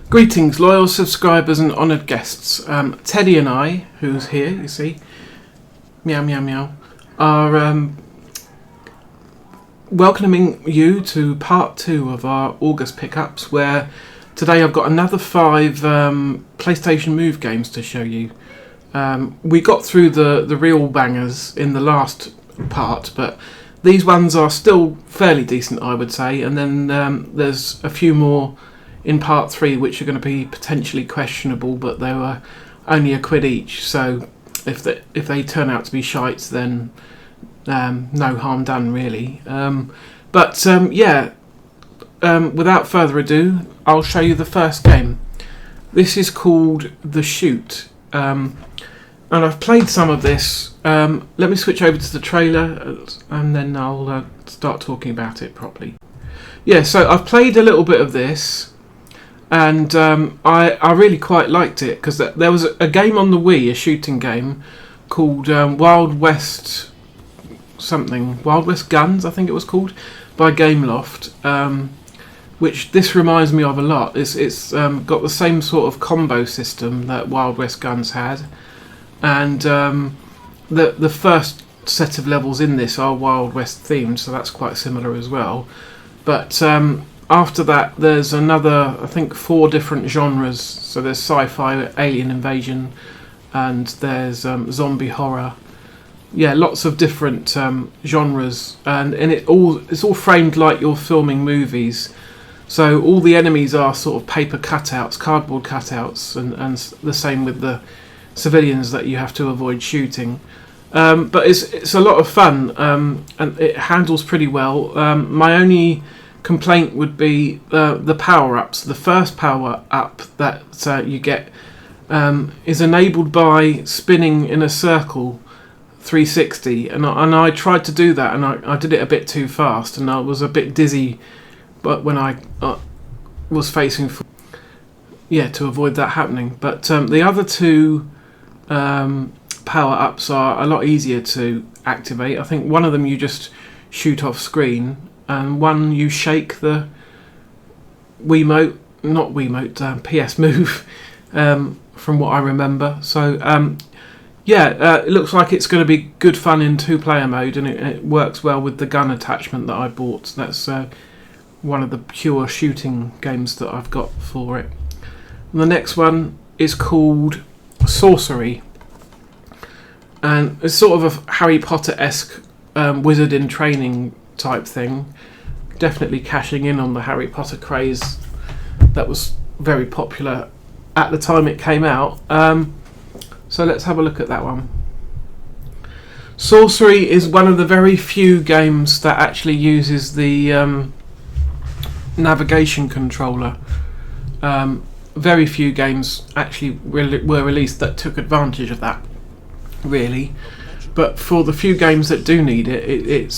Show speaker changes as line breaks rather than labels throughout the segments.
Greetings, loyal subscribers and honoured guests. Teddy and I, who's here, you see, meow meow meow, are welcoming you to part 2 of our August pickups, where today I've got another 5 PlayStation Move games to show you. We got through the real bangers in the last part, but these ones are still fairly decent, I would say, and then there's a few more in part 3 which are going to be potentially questionable, but they were only £1 each, so if they turn out to be shites, then no harm done really. Without further ado, I'll show you the first game. This is called The Shoot, and I've played some of this. Let me switch over to the trailer and then I'll start talking about it properly. Yeah, so I've played a little bit of this, and I really quite liked it, because there was a game on the Wii, a shooting game called Wild West Guns, I think it was called, by Gameloft, which this reminds me of a lot. It's got the same sort of combo system that Wild West Guns had, and the first set of levels in this are Wild West themed, so that's quite similar as well. But after that, there's another, I think, 4 different genres. So there's sci-fi, alien invasion, and there's zombie horror. Yeah, lots of different genres, and it's all framed like you're filming movies. So all the enemies are sort of paper cutouts, cardboard cutouts, and the same with the civilians that you have to avoid shooting. But it's a lot of fun, and it handles pretty well. My only complaint would be the power-ups. The first power-up that you get is enabled by spinning in a circle 360, and I tried to do that, and I did it a bit too fast, and I was a bit dizzy, but when I was facing to avoid that happening. But the other 2 power-ups are a lot easier to activate. I think one of them you just shoot off screen, and one you shake the PS Move, from what I remember. So it looks like it's going to be good fun in 2-player mode, and it works well with the gun attachment that I bought. That's one of the pure shooting games that I've got for it. And the next one is called Sorcery, and it's sort of a Harry Potter-esque wizard in training type thing, definitely cashing in on the Harry Potter craze that was very popular at the time it came out. So let's have a look at that one. Sorcery is one of the very few games that actually uses the navigation controller. Very few games actually were released that took advantage of that, really. But for the few games that do need it, it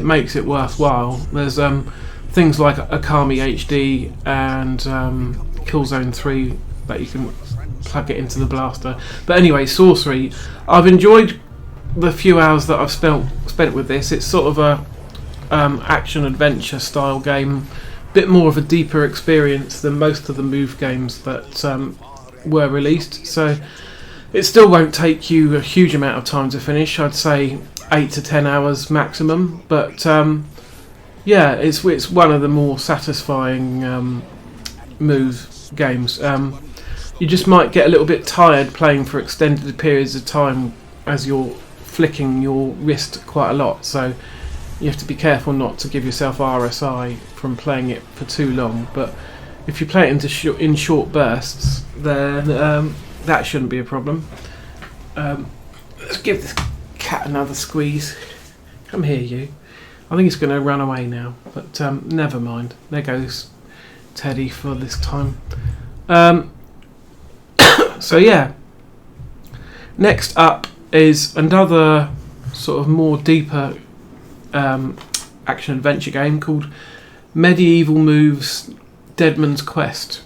makes it worthwhile. There's things like Akami HD and Killzone 3 that you can plug it into the blaster. But anyway, Sorcery, I've enjoyed the few hours that I've spent with this. It's sort of a action adventure style game, bit more of a deeper experience than most of the Move games that were released. So it still won't take you a huge amount of time to finish. I'd say 8 to 10 hours maximum. But it's one of the more satisfying Move games. You just might get a little bit tired playing for extended periods of time as you're flicking your wrist quite a lot. So you have to be careful not to give yourself RSI from playing it for too long. But if you play it in short bursts, then that shouldn't be a problem. Let's give this cat another squeeze. Come here, you. I think it's going to run away now, but never mind. There goes Teddy for this time. So yeah. Next up is another sort of more deeper action adventure game called Medieval Moves Deadman's Quest.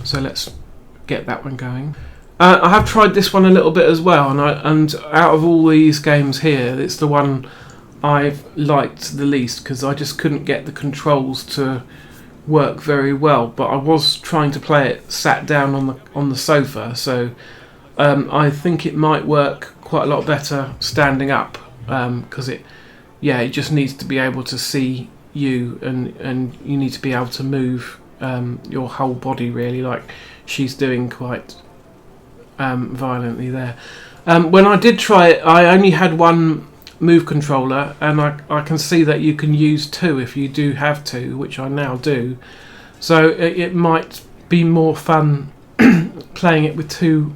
So let's get that one going. I have tried this one a little bit as well, and out of all these games here, it's the one I've liked the least, because I just couldn't get the controls to work very well. But I was trying to play it sat down on the sofa, so I think it might work quite a lot better standing up, because it just needs to be able to see you, and you need to be able to move your whole body, really, like she's doing quite violently there. When I did try it, I only had one move controller, and I can see that you can use two if you do have two, which I now do. So it might be more fun playing it with two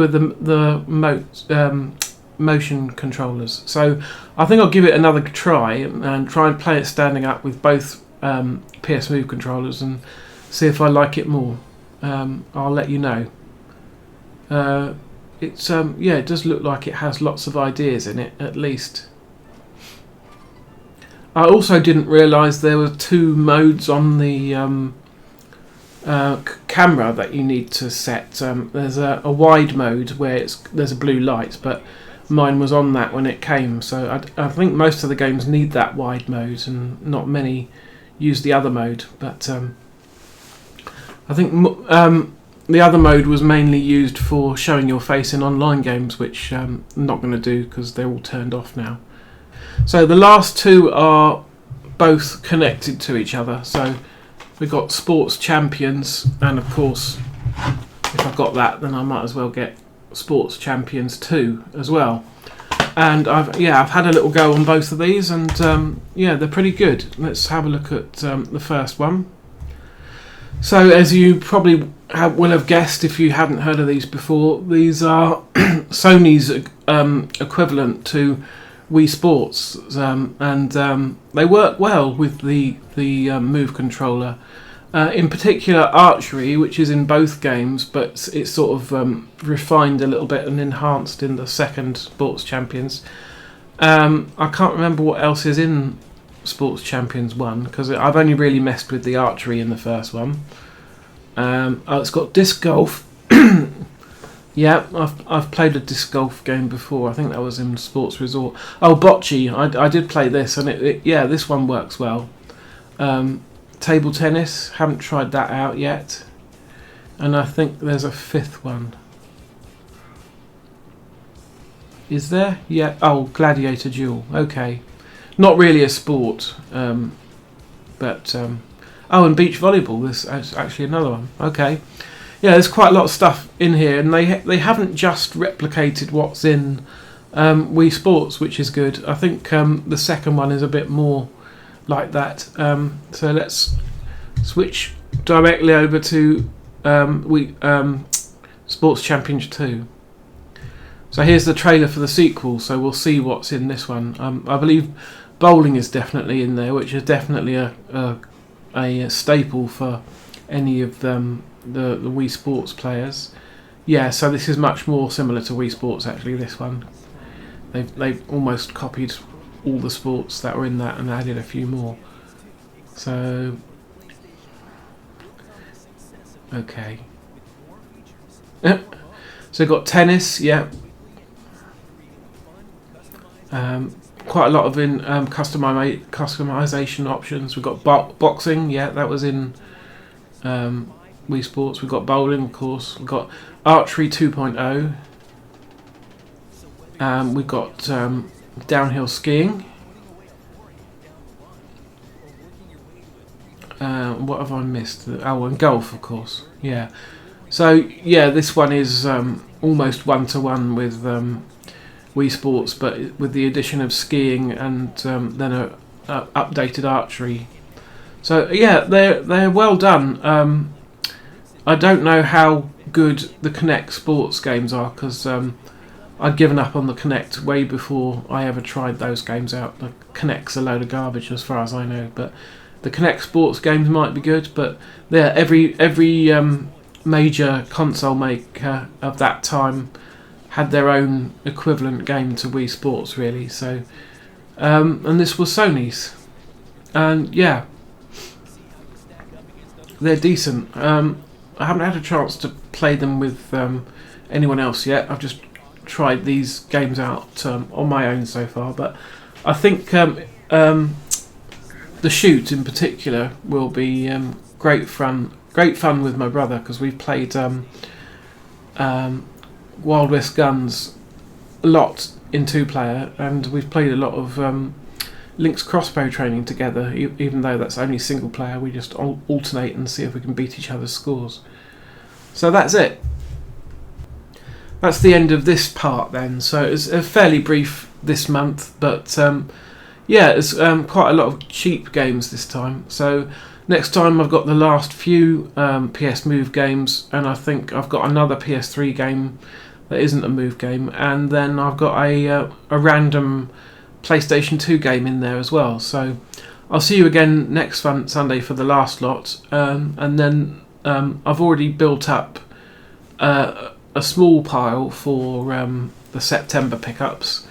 of the motion controllers. So I think I'll give it another try and try and play it standing up with both PS Move controllers and see if I like it more. I'll let you know. It's it does look like it has lots of ideas in it, at least. I also didn't realise there were two modes on the camera that you need to set. There's a wide mode where there's a blue light, but mine was on that when it came, so I think most of the games need that wide mode, and not many use the other mode. But I think the other mode was mainly used for showing your face in online games, which I'm not going to do because they're all turned off now. So the last two are both connected to each other. So we've got Sports Champions, and of course, if I've got that, then I might as well get Sports Champions 2 as well. And I've had a little go on both of these, and they're pretty good. Let's have a look at the first one. So, as you probably will have guessed if you hadn't heard of these before, these are Sony's equivalent to Wii Sports, and they work well with the Move controller. In particular, archery, which is in both games, but it's sort of refined a little bit and enhanced in the second Sports Champions. I can't remember what else is in Sports Champions 1, because I've only really messed with the archery in the first one. It's got disc golf. Yeah, I've played a disc golf game before. I think that was in Sports Resort. Oh, bocce. I did play this, and this one works well. Table tennis, haven't tried that out yet. And I think there's a fifth one. Is there? Yeah. Oh, gladiator duel. Okay. Not really a sport, but and beach volleyball. There's actually another one. Okay, yeah. There's quite a lot of stuff in here, and they haven't just replicated what's in Wii Sports, which is good. I think the second one is a bit more like that. So let's switch directly over to Sports Champions 2. So here's the trailer for the sequel. So we'll see what's in this one. I believe bowling is definitely in there, which is definitely a staple for any of the Wii Sports players. Yeah, so this is much more similar to Wii Sports, actually, this one. They've almost copied all the sports that were in that and added a few more. So, okay. So we've got tennis, yeah. Quite a lot of customization options. We've got boxing, yeah, that was in Wii Sports. We've got bowling, of course. We've got archery 2.0. We've got downhill skiing. What have I missed? Oh, and golf, of course. Yeah. So yeah, this one is almost one-to-one with Wii Sports, but with the addition of skiing and then a updated archery. So yeah, they're well done. I don't know how good the Kinect sports games are, because I'd given up on the Kinect way before I ever tried those games out. The Kinect's a load of garbage as far as I know, but the Kinect sports games might be good. But yeah, every major console maker of that time had their own equivalent game to Wii Sports, really. So, and this was Sony's, and yeah, they're decent. I haven't had a chance to play them with anyone else yet. I've just tried these games out on my own so far, but I think the the shoot in particular will be great fun with my brother, because we've played Wild West Guns a lot in 2-player, and we've played a lot of Link's crossbow training together. Even though that's only single player, we just alternate and see if we can beat each other's scores. So that's it. That's the end of this part then. So it's a fairly brief this month, but yeah, it's quite a lot of cheap games this time. So next time I've got the last few PS Move games, and I think I've got another PS3 game that isn't a Move game, and then I've got a random PlayStation 2 game in there as well. So I'll see you again next Sunday for the last lot, and then I've already built up a small pile for the September pickups.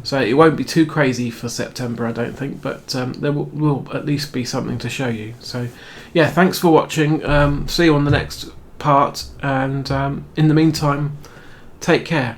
So it won't be too crazy for September, I don't think, but there will at least be something to show you. So yeah, thanks for watching. See you on the next part, and in the meantime, take care.